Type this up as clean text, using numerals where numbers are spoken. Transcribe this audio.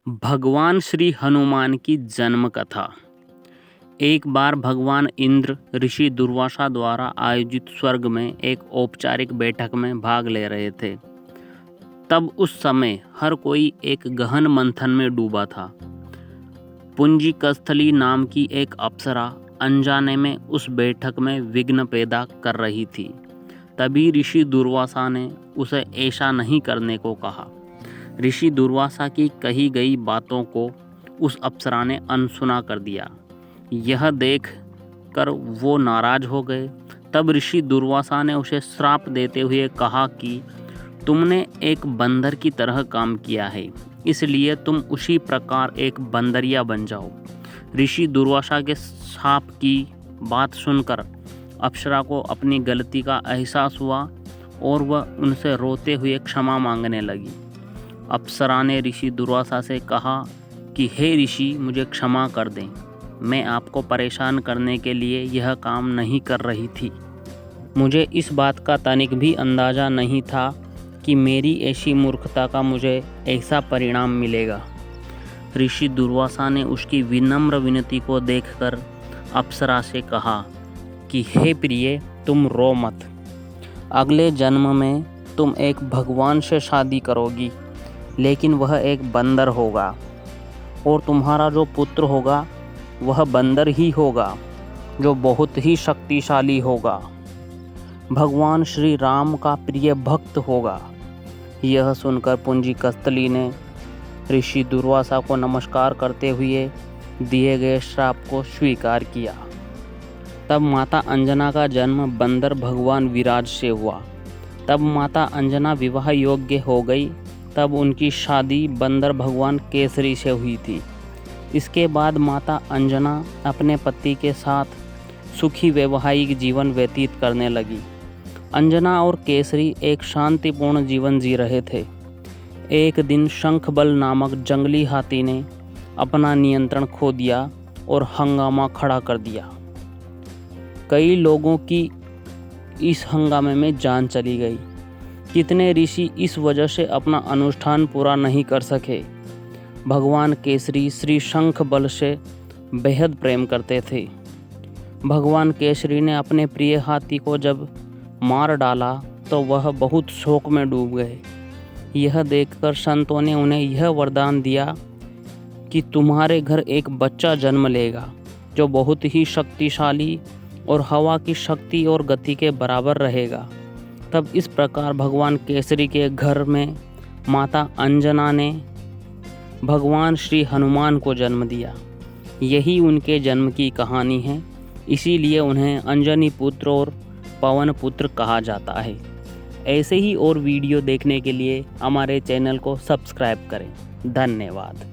भगवान श्री हनुमान की जन्म कथा। एक बार भगवान इंद्र ऋषि दुर्वासा द्वारा आयोजित स्वर्ग में एक औपचारिक बैठक में भाग ले रहे थे। तब उस समय हर कोई एक गहन मंथन में डूबा था। पुंजिकस्थली नाम की एक अप्सरा अनजाने में उस बैठक में विघ्न पैदा कर रही थी। तभी ऋषि दुर्वासा ने उसे ऐसा नहीं करने को कहा। ऋषि दुर्वासा की कही गई बातों को उस अप्सरा ने अनसुना कर दिया। यह देख कर वो नाराज हो गए। तब ऋषि दुर्वासा ने उसे श्राप देते हुए कहा कि तुमने एक बंदर की तरह काम किया है, इसलिए तुम उसी प्रकार एक बंदरिया बन जाओ। ऋषि दुर्वासा के श्राप की बात सुनकर अप्सरा को अपनी गलती का एहसास हुआ और वह उनसे रोते हुए क्षमा मांगने लगी। अप्सरा ने ऋषि दुर्वासा से कहा कि हे ऋषि, मुझे क्षमा कर दें, मैं आपको परेशान करने के लिए यह काम नहीं कर रही थी। मुझे इस बात का तनिक भी अंदाज़ा नहीं था कि मेरी ऐसी मूर्खता का मुझे ऐसा परिणाम मिलेगा। ऋषि दुर्वासा ने उसकी विनम्र विनती को देखकर अप्सरा से कहा कि हे प्रिय, तुम रो मत। अगले जन्म में तुम एक भगवान से शादी करोगी, लेकिन वह एक बंदर होगा और तुम्हारा जो पुत्र होगा वह बंदर ही होगा, जो बहुत ही शक्तिशाली होगा। भगवान श्री राम का प्रिय भक्त होगा। यह सुनकर पुंजिकस्थली ने ऋषि दुर्वासा को नमस्कार करते हुए दिए गए श्राप को स्वीकार किया। तब माता अंजना का जन्म बंदर भगवान विराज से हुआ। तब माता अंजना विवाह योग्य हो गई। तब उनकी शादी बंदर भगवान केसरी से हुई थी। इसके बाद माता अंजना अपने पति के साथ सुखी वैवाहिक जीवन व्यतीत करने लगी। अंजना और केसरी एक शांतिपूर्ण जीवन जी रहे थे। एक दिन शंखबल नामक जंगली हाथी ने अपना नियंत्रण खो दिया और हंगामा खड़ा कर दिया। कई लोगों की इस हंगामे में जान चली गई। कितने ऋषि इस वजह से अपना अनुष्ठान पूरा नहीं कर सके। भगवान केसरी श्री शंखबल से बेहद प्रेम करते थे। भगवान केसरी ने अपने प्रिय हाथी को जब मार डाला तो वह बहुत शोक में डूब गए। यह देखकर संतों ने उन्हें यह वरदान दिया कि तुम्हारे घर एक बच्चा जन्म लेगा, जो बहुत ही शक्तिशाली और हवा की शक्ति और गति के बराबर रहेगा। तब इस प्रकार भगवान केसरी के घर में माता अंजना ने भगवान श्री हनुमान को जन्म दिया। यही उनके जन्म की कहानी है। इसीलिए उन्हें अंजनी पुत्र और पवन पुत्र कहा जाता है। ऐसे ही और वीडियो देखने के लिए हमारे चैनल को सब्सक्राइब करें। धन्यवाद।